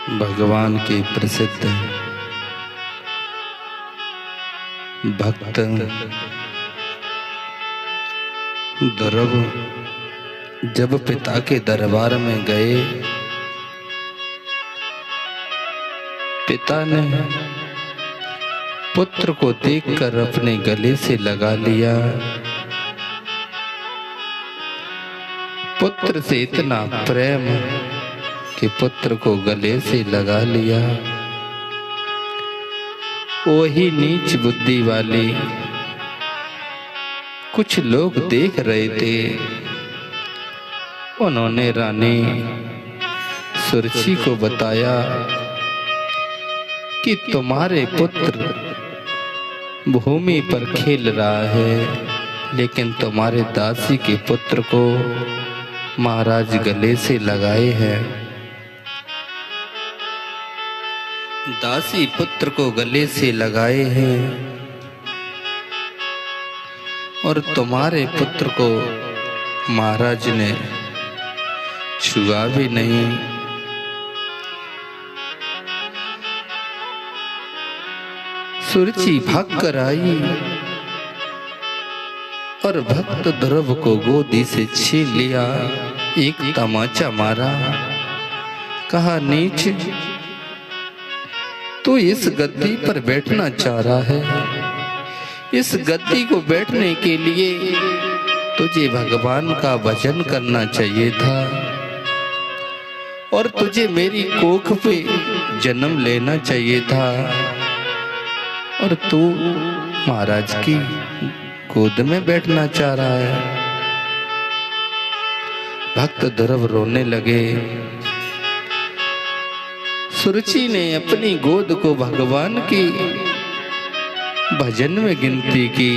भगवान के प्रसिद्ध भक्त ध्रुव जब पिता के दरबार में गए, पिता ने पुत्र को देखकर अपने गले से लगा लिया। पुत्र से इतना प्रेम कि पुत्र को गले से लगा लिया। वही नीच बुद्धि वाले कुछ लोग देख रहे थे। उन्होंने रानी सुरची को बताया कि तुम्हारे पुत्र भूमि पर खेल रहा है, लेकिन तुम्हारे दासी के पुत्र को महाराज गले से लगाए हैं। दासी पुत्र को गले से लगाए हैं और तुम्हारे पुत्र को महाराज ने छुआ भी नहीं। सुरची भाग कर आई और भक्त ध्रुव को गोदी से छीन लिया, एक तमाचा मारा, कहा नीच, तू इस गद्दी पर बैठना चाह रहा है। इस गद्दी को बैठने के लिए तुझे भगवान का भजन करना चाहिए था और तुझे मेरी कोख पे जन्म लेना चाहिए था, और तू महाराज की गोद में बैठना चाह रहा है। भक्त ध्रुव रोने लगे। सुरुचि ने अपनी गोद को भगवान की भजन में गिनती की।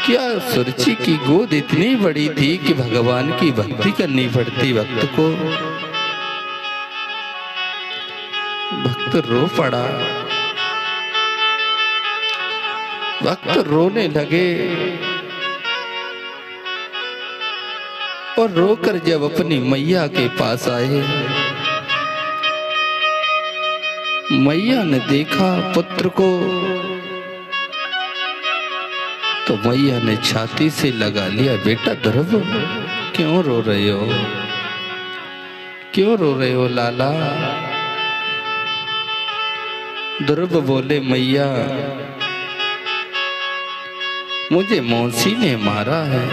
क्या सुरुचि की गोद इतनी बड़ी थी कि भगवान की भक्ति करनी पड़ती भक्त को? भक्त रो पड़ा। भक्त रोने लगे और रोकर जब अपनी मैया के पास आए, मैया ने देखा पुत्र को तो मैया ने छाती से लगा लिया। बेटा ध्रुव, क्यों रो रहे हो? क्यों रो रहे हो लाला? ध्रुव बोले, मैया मुझे मौसी ने मारा है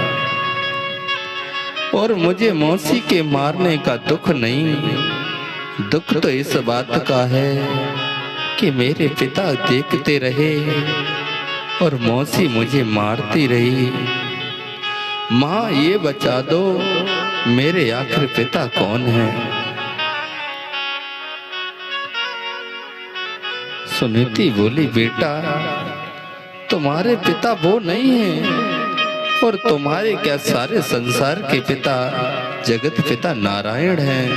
और मुझे मौसी के मारने का दुख नहीं, दुख तो इस बात का है कि मेरे पिता देखते रहे और मौसी मुझे मारती रही। माँ ये बता दो, मेरे आखिर पिता कौन है? सुनीति बोली, बेटा तुम्हारे पिता वो नहीं है, और तुम्हारे क्या सारे संसार के पिता जगत पिता नारायण हैं।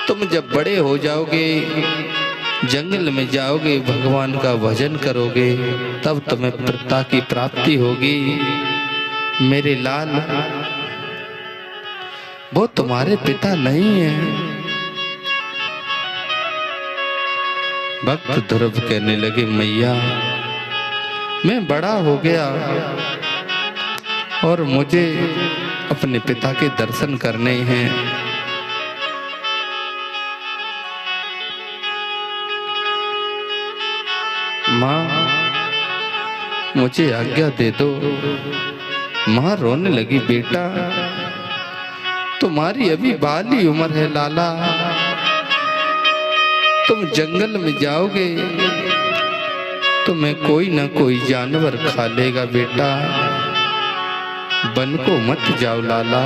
तुम जब बड़े हो जाओगे, जंगल में जाओगे, भगवान का भजन करोगे, तब तुम्हें पिता की प्राप्ति होगी। मेरे लाल, वो तुम्हारे पिता नहीं है। भक्त ध्रुव कहने लगे, मैया मैं बड़ा हो गया और मुझे अपने पिता के दर्शन करने हैं। माँ मुझे आज्ञा दे दो। माँ रोने लगी, बेटा तुम्हारी अभी बाली उम्र है लाला, तुम जंगल में जाओगे तुम्हें कोई ना कोई जानवर खा लेगा। बेटा वन को मत जाओ लाला।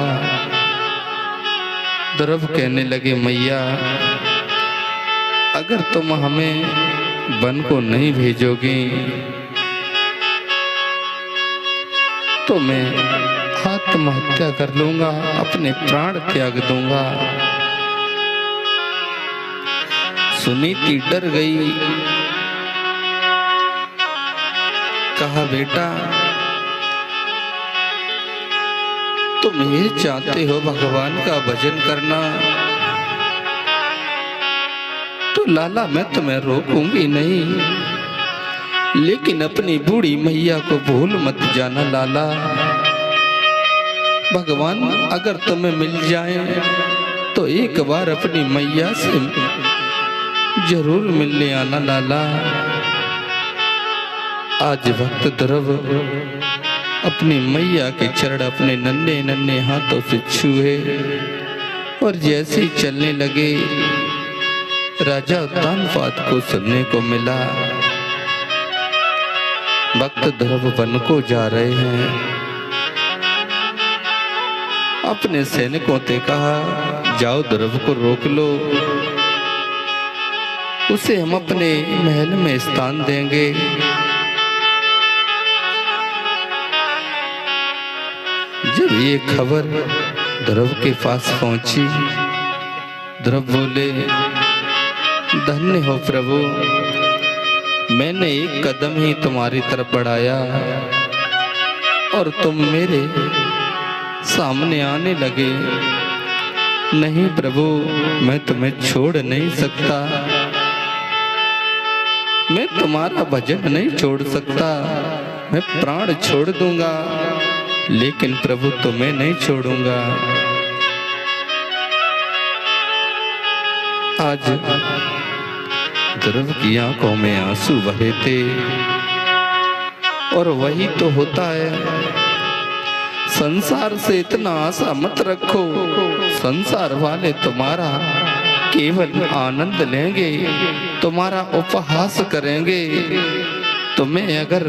ध्रुव कहने लगे, मैया अगर तुम हमें वन को नहीं भेजोगी तो मैं आत्महत्या कर लूंगा, अपने प्राण त्याग दूंगा। सुनीति डर गई, कहा, बेटा तुम ये चाहते हो भगवान का भजन करना, तो लाला मैं तुम्हें रोकूंगी नहीं, लेकिन अपनी बूढ़ी मैया को भूल मत जाना लाला। भगवान अगर तुम्हें मिल जाए तो एक बार अपनी मैया से जरूर मिलने आना लाला। आज भक्त ध्रुव अपनी मैया के चरण अपने नन्हे नन्हे हाथों से छुए और जैसे ही चलने लगे राजा उत्तानपाद को सुनने को मिला। भक्त ध्रुव वन को जा रहे हैं। अपने सैनिकों से कहा जाओ ध्रुव को रोक लो, उसे हम अपने महल में स्थान देंगे। जब ये खबर ध्रुव के पास पहुंची, ध्रुव बोले धन्य हो प्रभु, मैंने एक कदम ही तुम्हारी तरफ बढ़ाया और तुम मेरे सामने आने लगे। नहीं प्रभु, मैं तुम्हें छोड़ नहीं सकता, मैं तुम्हारा भजन नहीं छोड़ सकता। मैं प्राण छोड़ दूंगा लेकिन प्रभु तुम्हें नहीं छोड़ूंगा। आज ध्रुव की आंखों में आंसू बहे थे और वही तो होता है। संसार से इतना आशा मत रखो, संसार वाले तुम्हारा केवल आनंद लेंगे, तुम्हारा उपहास करेंगे। तुम्हें अगर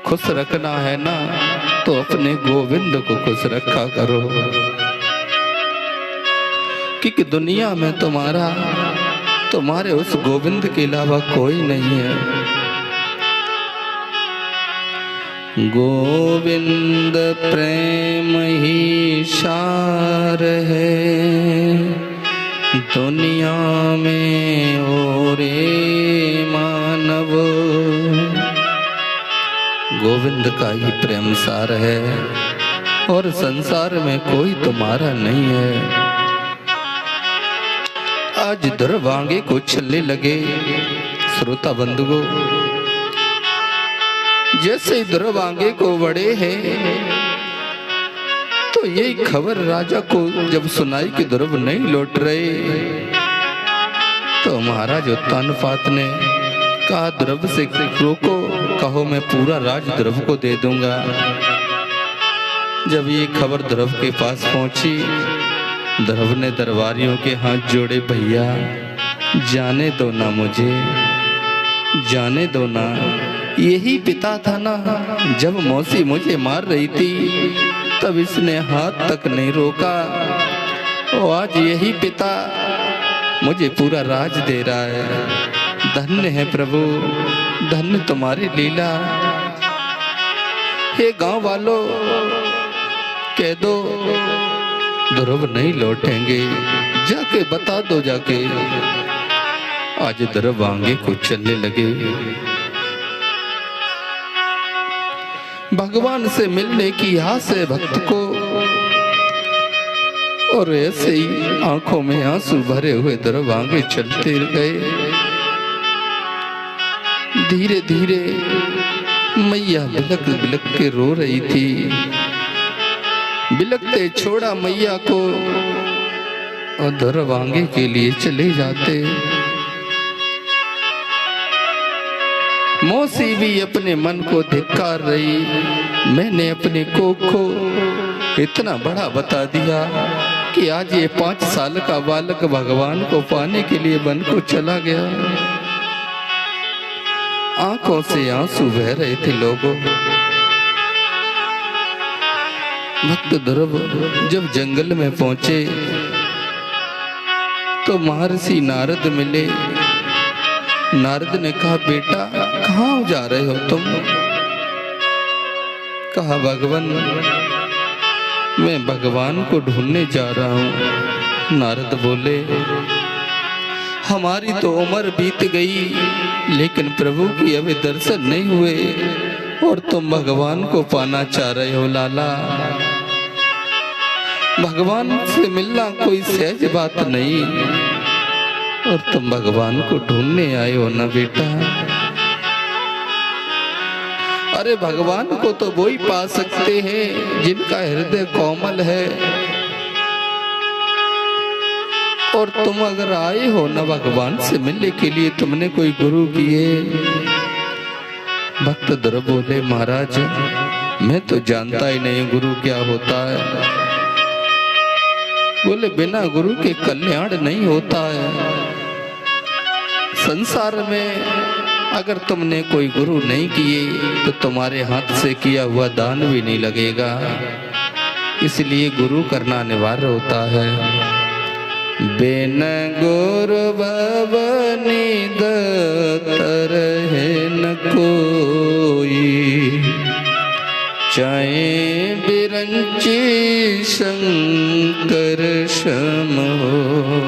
खुश रखना है ना तो अपने गोविंद को खुश रखा करो, क्योंकि दुनिया में तुम्हारे उस गोविंद के अलावा कोई नहीं है। गोविंद प्रेम ही सार है दुनिया में ओरे मानव। गोविंद का ही प्रेम सार है और संसार में कोई तुम्हारा नहीं है। आज ध्रुव आगे को चलने लगे। श्रोता बंधुओं, जैसे ध्रुव आगे को बढ़े हैं तो यही खबर राजा को जब सुनाई कि ध्रुव नहीं लौट रहे, तो महाराज उत्तानपाद ने कहा ध्रुव से रोको, कहो मैं पूरा राज ध्रुव को दे दूंगा। जब ये खबर ध्रुव के पास पहुंची, ध्रुव ने दरबारियों के हाथ जोड़े, भैया जाने दो ना मुझे, जाने दो ना। यही पिता था ना, जब मौसी मुझे मार रही थी तब इसने हाथ तक नहीं रोका, और आज यही पिता मुझे पूरा राज दे रहा है। धन्य है प्रभु, धन्य तुम्हारी लीला। हे गांव वालों, कह दो ध्रुव नहीं लौटेंगे, जाके बता दो जाके। आज ध्रुव आगे को चलने लगे। भगवान से मिलने की आस है भक्त को, और ऐसे ही आंखों में आंसू भरे हुए ध्रुव आगे चलते गए। धीरे धीरे मैया बिलक बिलक के रो रही थी। बिलकते छोड़ा मैया को और ध्रुव आगे के लिए चले जाते। मौसी भी अपने मन को धिक्कार रही, मैंने अपने कोख को इतना बड़ा बता दिया कि आज ये 5 साल का बालक भगवान को पाने के लिए वन को चला गया। आंखों से आंसू बह रहे थे लोगों। भक्त ध्रुव जब जंगल में पहुंचे तो महर्षि नारद मिले। नारद ने कहा बेटा कहाँ जा रहे हो तुम? कहा भगवान मैं भगवान को ढूंढने जा रहा हूँ। नारद बोले हमारी तो उम्र बीत गई लेकिन प्रभु की अभी दर्शन नहीं हुए और तुम भगवान को पाना चाह रहे हो लाला। भगवान से मिलना कोई सहज बात नहीं। और तुम भगवान को ढूंढने आए हो ना बेटा। अरे भगवान को तो वो ही पा सकते हैं जिनका हृदय कोमल है। और तुम अगर आए हो ना भगवान से मिलने के लिए, तुमने कोई गुरु किए। भक्त ध्रुव बोले महाराज मैं तो जानता ही नहीं गुरु क्या होता है। बोले बिना गुरु के कल्याण नहीं होता है। संसार में अगर तुमने कोई गुरु नहीं किए तो तुम्हारे हाथ से किया हुआ दान भी नहीं लगेगा। इसलिए गुरु करना अनिवार्य होता है। बिन गुरु भवनि तरह न कोई, चाहे बिरंची शंकर सम हो।